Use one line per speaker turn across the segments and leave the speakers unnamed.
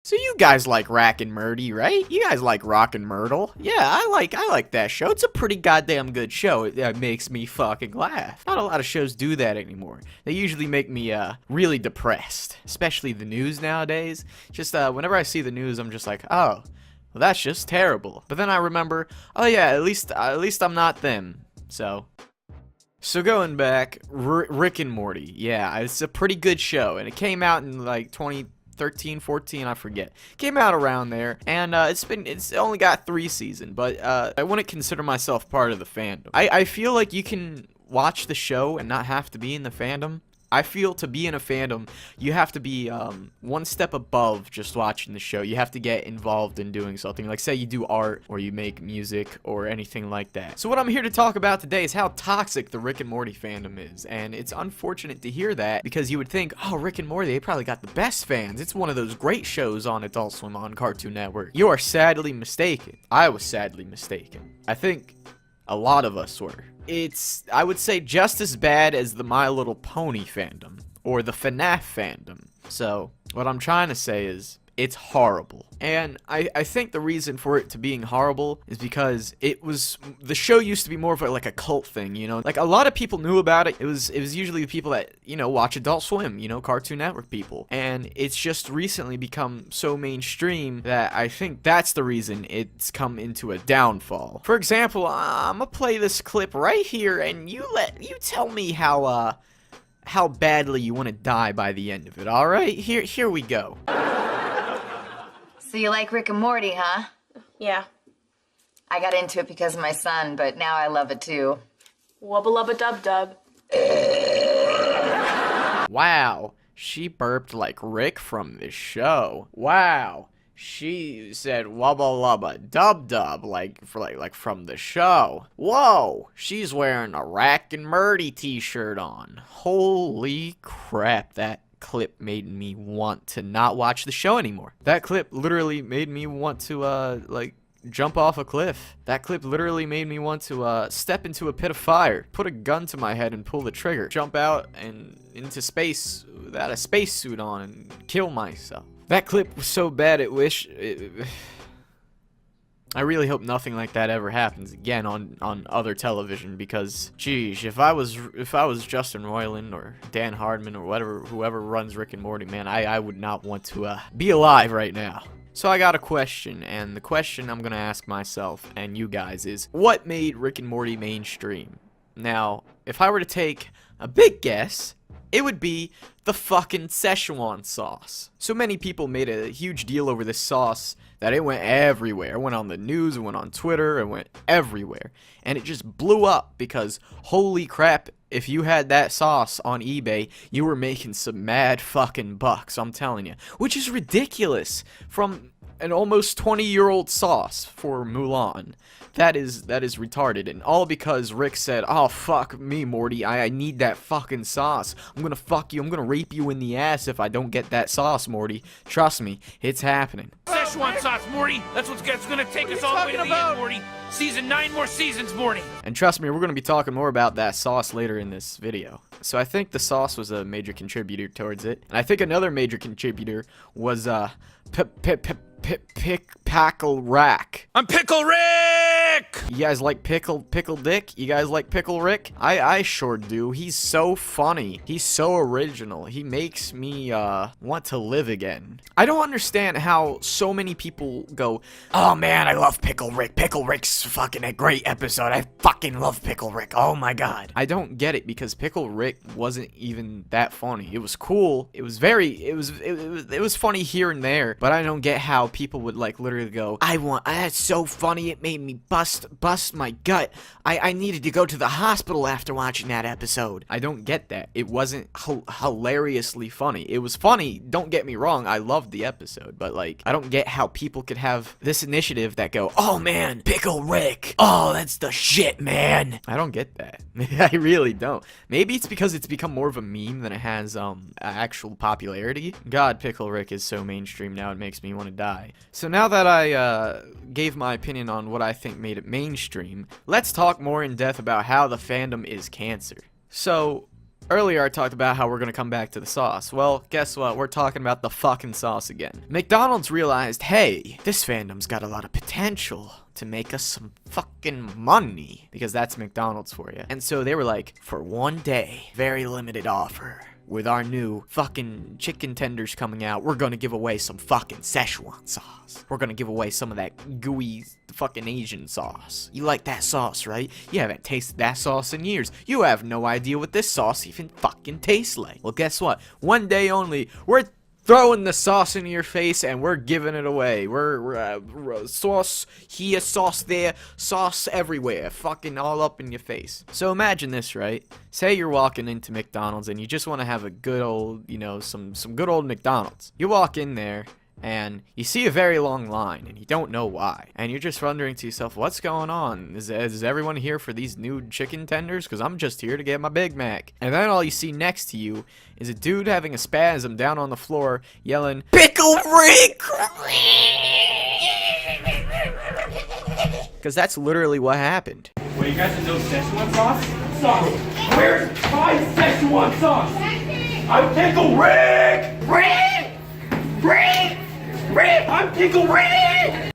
So you guys like Rack and Murdy, right? You guys like Rock and Myrtle. Yeah, I like that show. It's a pretty goddamn good show. It makes me fucking laugh. Not a lot of shows do that anymore. They usually make me really depressed, especially the news nowadays. Just whenever I see the news, I'm just like, oh, well, that's just terrible. But then I remember, oh yeah, at least I'm not them. So going back, Rick and Morty. Yeah, it's a pretty good show, and it came out in like 2013, 14, I forget. Came out around there, and it's only got 3 seasons, but I wouldn't consider myself part of the fandom. I feel like you can watch the show and not have to be in the fandom. I feel to be in a fandom, you have to be one step above just watching the show. You have to get involved in doing something. Like, say you do art, or you make music, or anything like that. So what I'm here to talk about today is how toxic the Rick and Morty fandom is. And it's unfortunate to hear that, because you would think, oh, Rick and Morty, they probably got the best fans. It's one of those great shows on Adult Swim on Cartoon Network. You are sadly mistaken. I was sadly mistaken. I think a lot of us were. It's, I would say, just as bad as the My Little Pony fandom, or the FNAF fandom. So, what I'm trying to say is, it's horrible. And I think the reason for it to being horrible is because the show used to be more of like a cult thing, you know? Like, a lot of people knew about it. It was usually the people that, you know, watch Adult Swim, you know, Cartoon Network people. And it's just recently become so mainstream that I think that's the reason it's come into a downfall. For example, I'm gonna play this clip right here, and you tell me how badly you want to die by the end of it, alright? Here we go.
So you like Rick and Morty, huh?
Yeah.
I got into it because of my son, but now I love it too.
Wubba lubba dub dub.
Wow, she burped like Rick from this show. Wow, she said wubba lubba dub dub like from the show. Whoa, she's wearing a Rack and Murdy t-shirt on. Holy crap, that clip made me want to not watch the show anymore. That clip literally made me want to like jump off a cliff. That clip literally made me want to step into a pit of fire, put a gun to my head and pull the trigger, jump out and into space without a spacesuit on and kill myself. That clip was so bad I really hope nothing like that ever happens again on other television, because geez, if I was Justin Roiland or Dan Hardman or whoever runs Rick and Morty, man, I would not want to be alive right now. So I got a question, and the question I'm gonna ask myself and you guys is, what made Rick and Morty mainstream? Now, if I were to take a big guess, it would be the fucking Szechuan sauce. So many people made a huge deal over this sauce that it went everywhere. It went on the news, it went on Twitter, it went everywhere. And it just blew up because, holy crap, if you had that sauce on eBay, you were making some mad fucking bucks, I'm telling you. Which is ridiculous from an almost 20-year-old sauce for Mulan. That is retarded, and all because Rick said, oh, fuck me, Morty, I need that fucking sauce. I'm gonna fuck you, I'm gonna rape you in the ass if I don't get that sauce, Morty. Trust me, it's happening.
Szechuan sauce, Morty. That's what's gonna take us all the way to the end, Morty. 9 more seasons, Morty.
And trust me, we're gonna be talking more about that sauce later in this video. So I think the sauce was a major contributor towards it, and I think another major contributor was Pickle Rack.
I'm Pickle Rick!
You guys like Pickle Dick? You guys like Pickle Rick? I sure do. He's so funny. He's so original. He makes me want to live again. I don't understand how so many people go, oh man, I love Pickle Rick. Pickle Rick's fucking a great episode. I fucking love Pickle Rick. Oh my god. I don't get it, because Pickle Rick wasn't even that funny. It was cool. It was it was funny here and there, but I don't get how people would like literally go, that's so funny, it made me bust my gut. I needed to go to the hospital after watching that episode. I don't get that. It wasn't hilariously funny. It was funny, don't get me wrong, I loved the episode, but like, I don't get how people could have this initiative that go, oh man, Pickle Rick, oh that's the shit, man. I don't get that. I really don't. Maybe it's because it's become more of a meme than it has actual popularity. God, Pickle Rick is so mainstream now, it makes me want to die. So now that I gave my opinion on what I think made it mainstream, let's talk more in depth about how the fandom is cancer. So, Earlier I talked about how we're gonna come back to the sauce. Well, guess what? We're talking about the fucking sauce again. McDonald's realized, hey, this fandom's got a lot of potential to make us some fucking money. Because that's McDonald's for you. And so they were like, for one day, very limited offer. With our new fucking chicken tenders coming out, we're gonna give away some fucking Szechuan sauce. We're gonna give away some of that gooey fucking Asian sauce. You like that sauce, right? You haven't tasted that sauce in years. You have no idea what this sauce even fucking tastes like. Well, guess what? One day only, we're throwing the sauce into your face and we're giving it away. We're sauce here, sauce there, sauce everywhere, fucking all up in your face. So imagine this, right? Say you're walking into McDonald's and you just want to have a good old, you know, some good old McDonald's. You walk in there and you see a very long line and you don't know why. And you're just wondering to yourself, what's going on? Is everyone here for these new chicken tenders? Because I'm just here to get my Big Mac. And then all you see next to you is a dude having a spasm down on the floor yelling, "Pickle Rick!" Because that's literally what happened.
Wait, you guys have no Szechuan sauce? Sauce! Where's my Szechuan sauce? I'm Pickle Rick! Rick! I'm Pickle Rick!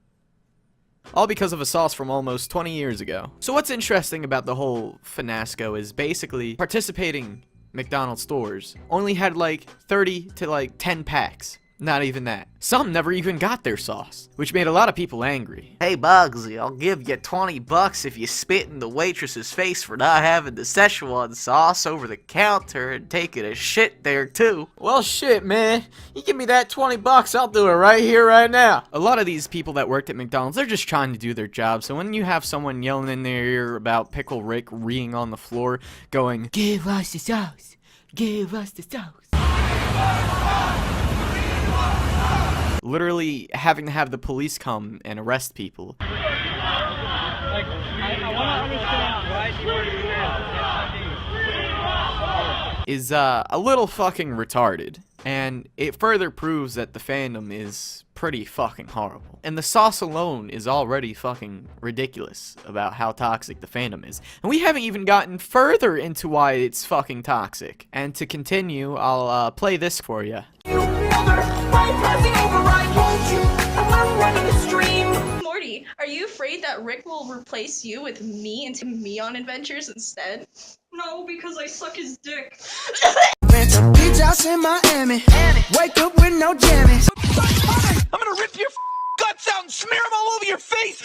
All because of a sauce from almost 20 years ago. So what's interesting about the whole fiasco is basically participating McDonald's stores only had like 30 to like 10 packs. Not even that. Some never even got their sauce, which made a lot of people angry. Hey Bugsy, I'll give you $20 if you spit in the waitress's face for not having the Szechuan sauce over the counter and taking a shit there too. Well shit, man. You give me that $20, I'll do it right here, right now. A lot of these people that worked at McDonald's, they're just trying to do their job. So when you have someone yelling in their ear about Pickle Rick reeing on the floor, going, "Give us the sauce. Give us the sauce." Literally having to have the police come and arrest people.
I want to understand why you are doing that.
Is a little fucking retarded. And it further proves that the fandom is pretty fucking horrible. And the sauce alone is already fucking ridiculous about how toxic the fandom is. And we haven't even gotten further into why it's fucking toxic. And to continue, I'll play this for you.
Morty, are you afraid that Rick will replace you with me and take me on adventures instead?
No, because I suck his dick.
Beach house in Miami. Wake up with no jammies.
I'm gonna rip your guts out and smear them all over your face!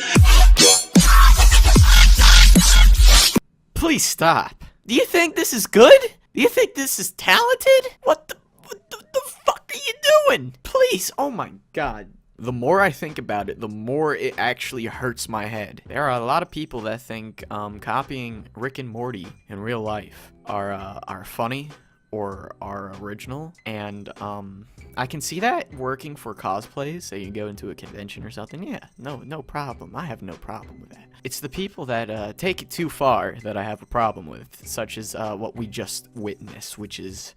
Please stop. Do you think this is good? Do you think this is talented? What the fuck are you doing? Please, oh my god. The more I think about it, the more it actually hurts my head. There are a lot of people that think copying Rick and Morty in real life are funny or are original, and I can see that working for cosplays. Say you go into a convention or something, yeah, no problem. I have no problem with that. It's the people that take it too far that I have a problem with, such as what we just witnessed, which is,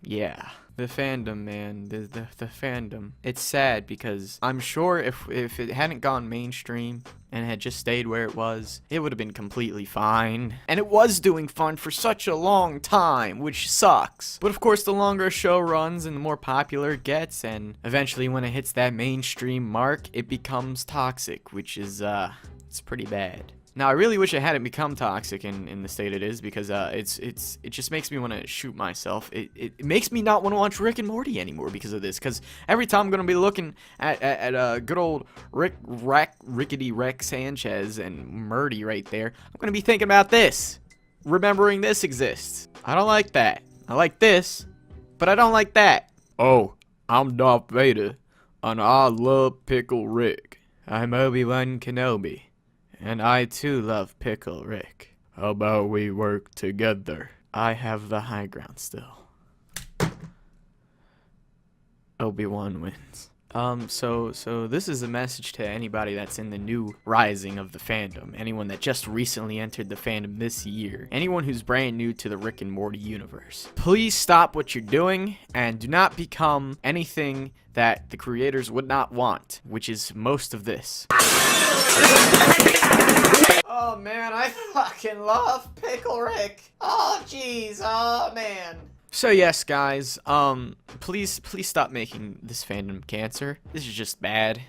yeah. The fandom, man, the fandom. It's sad because I'm sure if it hadn't gone mainstream and had just stayed where it was, it would have been completely fine. And it was doing fine for such a long time, which sucks. But of course, the longer a show runs and the more popular it gets, and eventually when it hits that mainstream mark, it becomes toxic, which is, it's pretty bad. Now, I really wish it hadn't become toxic in the state it is, because it just makes me want to shoot myself. It makes me not want to watch Rick and Morty anymore because of this, because every time I'm going to be looking at good old Rickety Rex Sanchez and Morty right there, I'm going to be thinking about this, remembering this exists. I don't like that. I like this, but I don't like that. Oh, I'm Darth Vader, and I love Pickle Rick. I'm Obi-Wan Kenobi. And I too love Pickle Rick. How about we work together? I have the high ground still. Obi-Wan wins. So this is a message to anybody that's in the new rising of the fandom. Anyone that just recently entered the fandom this year. Anyone who's brand new to the Rick and Morty universe. Please stop what you're doing and do not become anything that the creators would not want, which is most of this. Oh man, I fucking love Pickle Rick. Oh jeez, oh man. So yes, guys, please stop making this fandom cancer. This is just bad.